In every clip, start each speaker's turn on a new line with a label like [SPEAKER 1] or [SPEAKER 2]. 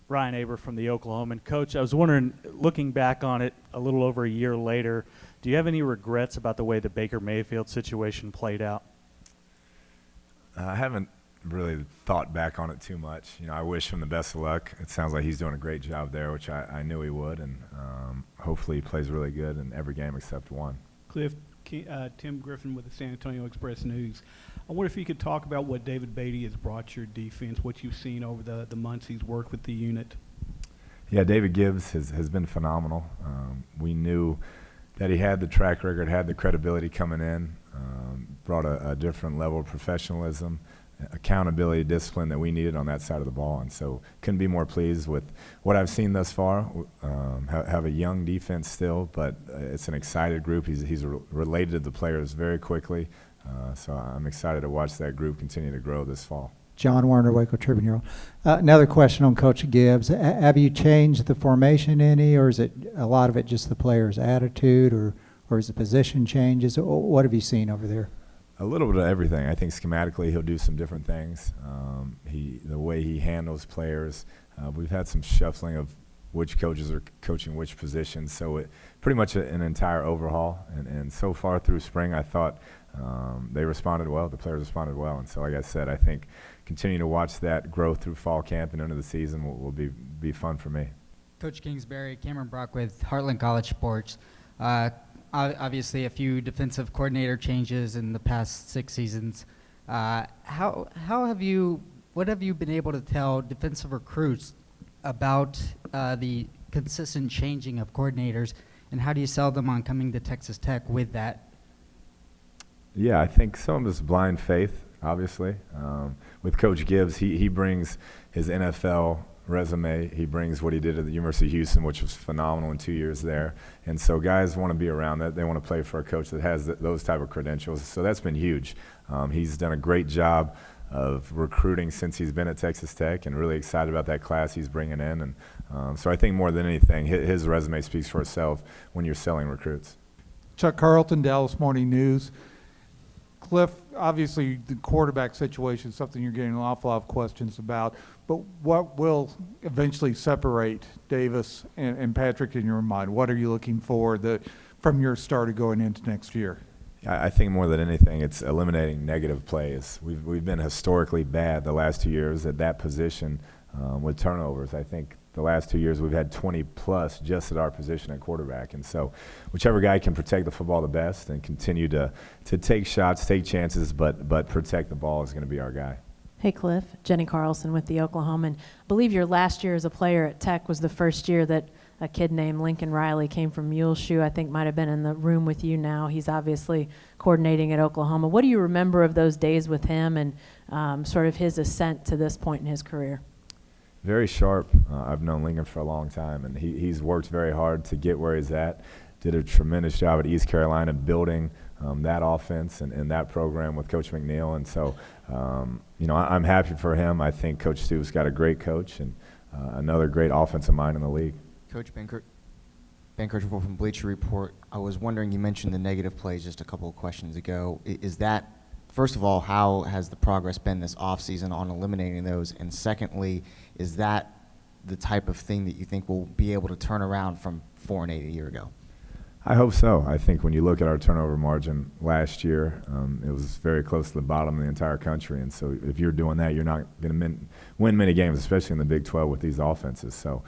[SPEAKER 1] Ryan Aber from the Oklahoman. Coach, I was wondering, looking back on it a little over a year later, do you have any regrets about the way the Baker Mayfield situation played out?
[SPEAKER 2] I haven't really thought back on it too much. I wish him the best of luck. It sounds like he's doing a great job there, which I knew he would, and hopefully he plays really good in every game except one.
[SPEAKER 3] Kliff, Tim Griffin with the San Antonio Express News. I wonder if you could talk about what David Beatty has brought your defense, what you've seen over the months he's worked with the unit.
[SPEAKER 2] Yeah, David Gibbs has been phenomenal. We knew that he had the track record, had the credibility coming in, brought a different level of professionalism, accountability, discipline that we needed on that side of the ball. And so couldn't be more pleased with what I've seen thus far. Have a young defense still, but it's an excited group. He's related to the players very quickly. So I'm excited to watch that group continue to grow this fall.
[SPEAKER 4] John Warner, Waco Tribune Herald. Another question on Coach Gibbs. Have you changed the formation any, or is it a lot of it just the players' attitude, or is the position changes? What have you seen over there?
[SPEAKER 2] A little bit of everything. I think schematically he'll do some different things. The way he handles players. We've had some shuffling of which coaches are coaching which positions, so it pretty much an entire overhaul. And so far through spring, I thought they responded well. The players responded well, and so like I said, I think continuing to watch that grow through fall camp and into the season will be fun for me.
[SPEAKER 5] Coach Kingsbury, Cameron Brock with Heartland College Sports. Obviously, a few defensive coordinator changes in the past 6 seasons. What have you been able to tell defensive recruits about the consistent changing of coordinators, and how do you sell them on coming to Texas Tech with that?
[SPEAKER 2] Yeah, I think some of it's blind faith, obviously. With Coach Gibbs, he brings his NFL resume. He brings what he did at the University of Houston, which was phenomenal in 2 years there. And so guys want to be around that. They want to play for a coach that has those type of credentials. So that's been huge. He's done a great job of recruiting since he's been at Texas Tech, and really excited about that class he's bringing in. And so I think more than anything, his resume speaks for itself when you're selling recruits.
[SPEAKER 6] Chuck Carlton, Dallas Morning News. Kliff, obviously the quarterback situation is something you're getting an awful lot of questions about, but what will eventually separate Davis and Patrick in your mind? What are you looking for from your starter going into next year?
[SPEAKER 2] I think more than anything, it's eliminating negative plays. We've been historically bad the last 2 years at that position with turnovers. I think the last 2 years we've had 20 plus just at our position at quarterback, and so whichever guy can protect the football the best and continue to take shots, take chances, but protect the ball is going to be our guy.
[SPEAKER 7] Hey Kliff, Jenny Carlson with the Oklahoman. I believe your last year as a player at Tech was the first year that a kid named Lincoln Riley came from Muleshoe. I think might have been in the room with you now. He's obviously coordinating at Oklahoma. What do you remember of those days with him and sort of his ascent to this point in his career?
[SPEAKER 2] Very sharp. I've known Lincoln for a long time, and he's worked very hard to get where he's at. Did a tremendous job at East Carolina building that offense and that program with Coach McNeil. And so, I'm happy for him. I think Coach Stu's got a great coach and another great offensive mind in the league.
[SPEAKER 8] Coach Ben Kirchhoff from Bleacher Report. I was wondering, you mentioned the negative plays just a couple of questions ago. Is that, first of all, how has the progress been this offseason on eliminating those? And secondly, is that the type of thing that you think will be able to turn around from 4-8 a year ago?
[SPEAKER 2] I hope so. I think when you look at our turnover margin last year, it was very close to the bottom of the entire country. And so if you're doing that, you're not going to win many games, especially in the Big 12 with these offenses. So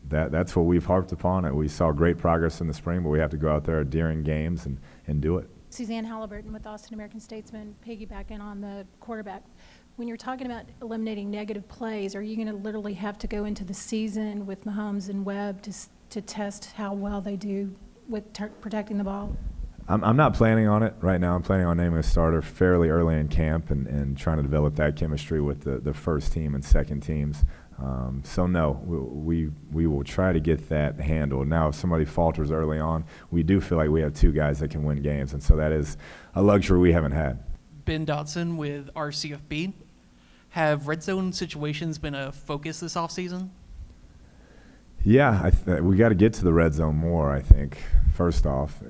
[SPEAKER 2] that's what we've harped upon. We saw great progress in the spring, but we have to go out there during games and do it.
[SPEAKER 9] Suzanne Halliburton with Austin American-Statesman, piggybacking on the quarterback. When you're talking about eliminating negative plays, are you going to literally have to go into the season with Mahomes and Webb to test how well they do with protecting the ball?
[SPEAKER 2] I'm not planning on it right now. I'm planning on naming a starter fairly early in camp and trying to develop that chemistry with the first team and second teams. So no, we will try to get that handled. Now, if somebody falters early on, we do feel like we have two guys that can win games, and so that is a luxury we haven't had.
[SPEAKER 10] Ben Dodson with RCFB. Have red zone situations been a focus this offseason?
[SPEAKER 2] Yeah, we got to get to the red zone more, I think, first off.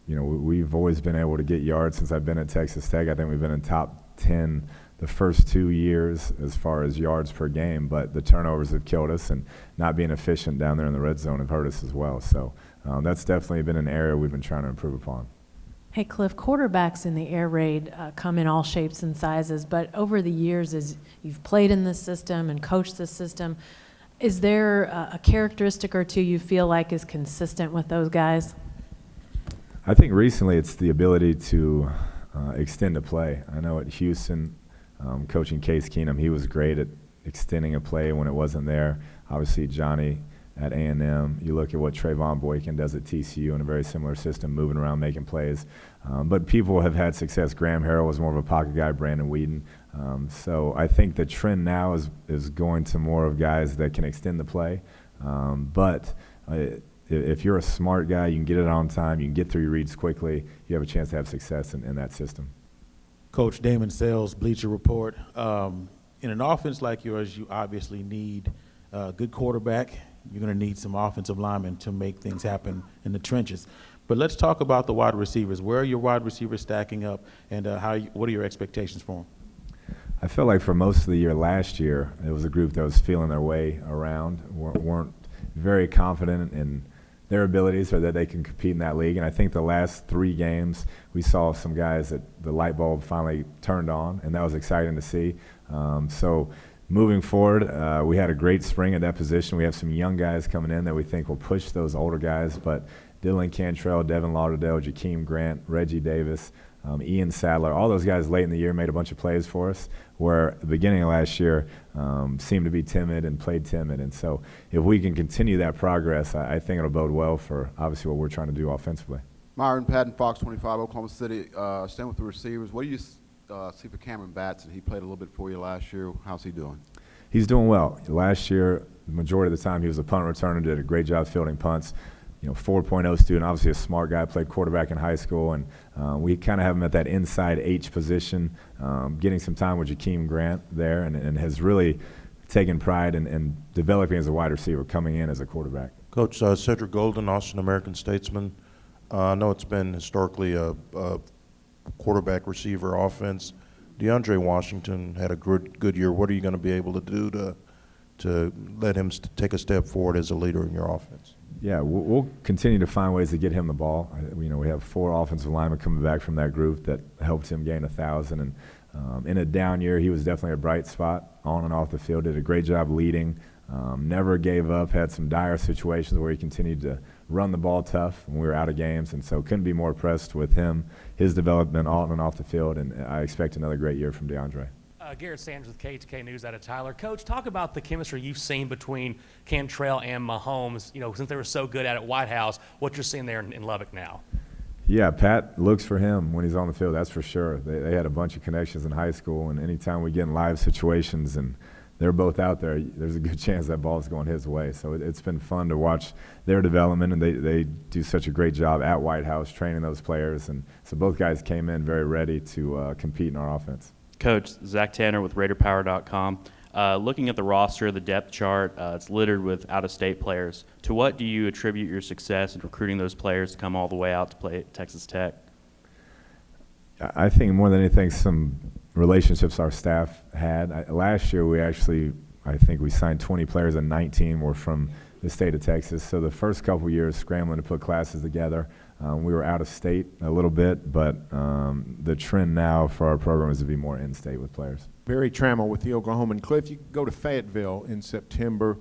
[SPEAKER 2] We've always been able to get yards since I've been at Texas Tech. I think we've been in top 10 the first 2 years as far as yards per game, but the turnovers have killed us, and not being efficient down there in the red zone have hurt us as well. So that's definitely been an area we've been trying to improve upon.
[SPEAKER 7] Hey, Kliff, quarterbacks in the air raid come in all shapes and sizes, but over the years, as you've played in this system and coached this system, is there a characteristic or two you feel like is consistent with those guys?
[SPEAKER 2] I think recently it's the ability to extend a play. I know at Houston, coaching Case Keenum, he was great at extending a play when it wasn't there. Obviously, Johnny at A&M. You look at what Trayvon Boykin does at TCU in a very similar system, moving around, making plays. But people have had success. Graham Harrell was more of a pocket guy, Brandon Whedon. So I think the trend now is going to more of guys that can extend the play. But if you're a smart guy, you can get it on time, you can get through your reads quickly, you have a chance to have success in that system.
[SPEAKER 11] Coach Damon Sells, Bleacher Report. In an offense like yours, you obviously need a good quarterback. You're going to need some offensive linemen to make things happen in the trenches. But let's talk about the wide receivers. Where are your wide receivers stacking up, and what are your expectations for them?
[SPEAKER 2] I felt like for most of the year last year, it was a group that was feeling their way around, weren't very confident in their abilities or that they can compete in that league. And I think the last 3 games, we saw some guys that the light bulb finally turned on, and that was exciting to see. So moving forward, we had a great spring at that position. We have some young guys coming in that we think will push those older guys, but Dylan Cantrell, Devin Lauderdale, Jakeem Grant, Reggie Davis, Ian Sadler, all those guys late in the year made a bunch of plays for us, where at the beginning of last year seemed to be timid and played timid. And so if we can continue that progress, I think it'll bode well for obviously what we're trying to do offensively.
[SPEAKER 12] Myron Patton, Fox 25, Oklahoma City. Staying with the receivers, what do you see for Cameron Batson? He played a little bit for you last year. How's he doing?
[SPEAKER 2] He's doing well. Last year, the majority of the time, he was a punt returner, did a great job fielding punts. 4.0 student, obviously a smart guy, played quarterback in high school, and we kind of have him at that inside H position, getting some time with Jakeem Grant there, and has really taken pride in developing as a wide receiver, coming in as a quarterback.
[SPEAKER 13] Coach, Cedric Golden, Austin American Statesman. I know it's been historically a quarterback receiver offense. DeAndre Washington had a good year. What are you going to be able to do to let him take a step forward as a leader in your offense?
[SPEAKER 2] Yeah, we'll continue to find ways to get him the ball. We have 4 offensive linemen coming back from that group that helped him gain 1,000. And in a down year, he was definitely a bright spot on and off the field. Did a great job leading. Never gave up. Had some dire situations where he continued to run the ball tough when we were out of games. And so couldn't be more impressed with him, his development on and off the field. And I expect another great year from DeAndre.
[SPEAKER 14] Garrett Sanders with KTK News out of Tyler. Coach, talk about the chemistry you've seen between Cantrell and Mahomes, since they were so good at it White House, what you're seeing there in Lubbock now.
[SPEAKER 2] Yeah, Pat looks for him when he's on the field, that's for sure. They had a bunch of connections in high school, and anytime we get in live situations and they're both out there, there's a good chance that ball's going his way. So it's been fun to watch their development, and they do such a great job at White House training those players. And so both guys came in very ready to compete in our offense.
[SPEAKER 15] Coach, Zach Tanner with RaiderPower.com. Looking at the roster, the depth chart, it's littered with out-of-state players. To what do you attribute your success in recruiting those players to come all the way out to play at Texas Tech?
[SPEAKER 2] I think more than anything, some relationships our staff had. Last year, I think we signed 20 players, and 19 were from the state of Texas. So the first couple years, scrambling to put classes together. We were out of state a little bit, but the trend now for our program is to be more in-state with players.
[SPEAKER 16] Barry Trammell with the Oklahoman. Kliff, you go to Fayetteville in September.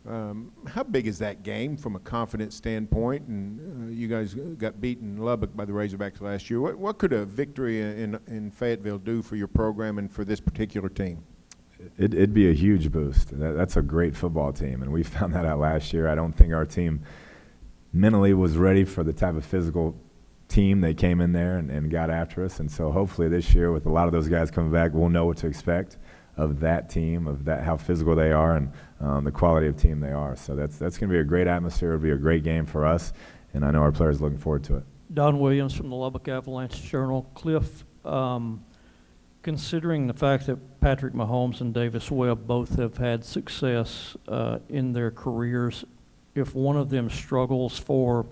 [SPEAKER 16] How big is that game from a confidence standpoint? And you guys got beaten in Lubbock by the Razorbacks last year. What could a victory in Fayetteville do for your program and for this particular team?
[SPEAKER 2] It'd be a huge boost. That's a great football team, and we found that out last year. I don't think our team mentally was ready for the type of physical team they came in there and got after us. And so hopefully this year, with a lot of those guys coming back, we'll know what to expect of that team, of that how physical they are, and the quality of team they are. So that's going to be a great atmosphere. It'll be a great game for us, and I know our players are looking forward to it.
[SPEAKER 17] Don Williams from the Lubbock Avalanche Journal. Kliff, considering the fact that Patrick Mahomes and Davis Webb both have had success in their careers, if one of them struggles for,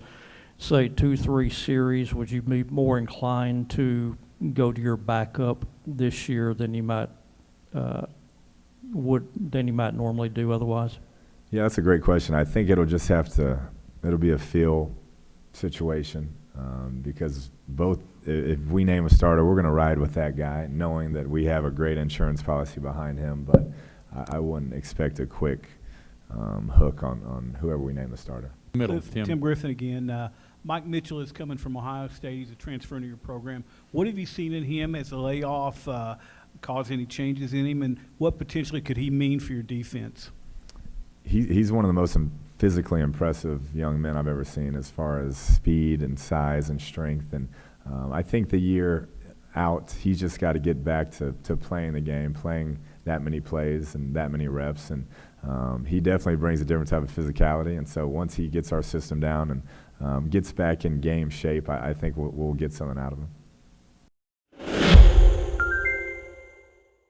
[SPEAKER 17] say, 2-3 series, would you be more inclined to go to your backup this year than you might than he might normally do otherwise?
[SPEAKER 2] Yeah, that's a great question. I think it'll be a feel situation because if we name a starter, we're going to ride with that guy, knowing that we have a great insurance policy behind him. But I wouldn't expect a quick hook on whoever we name the starter.
[SPEAKER 3] Tim Griffin again. Mike Mitchell is coming from Ohio State. He's a transfer into your program. What have you seen in him as a layoff cause any changes in him, and what potentially could he mean for your defense?
[SPEAKER 2] He's one of the most physically impressive young men I've ever seen as far as speed and size and strength. And I think the year out, he's just got to get back to playing the game, playing that many plays and that many reps. And he definitely brings a different type of physicality. And so once he gets our system down and gets back in game shape, I think we'll get something out of him.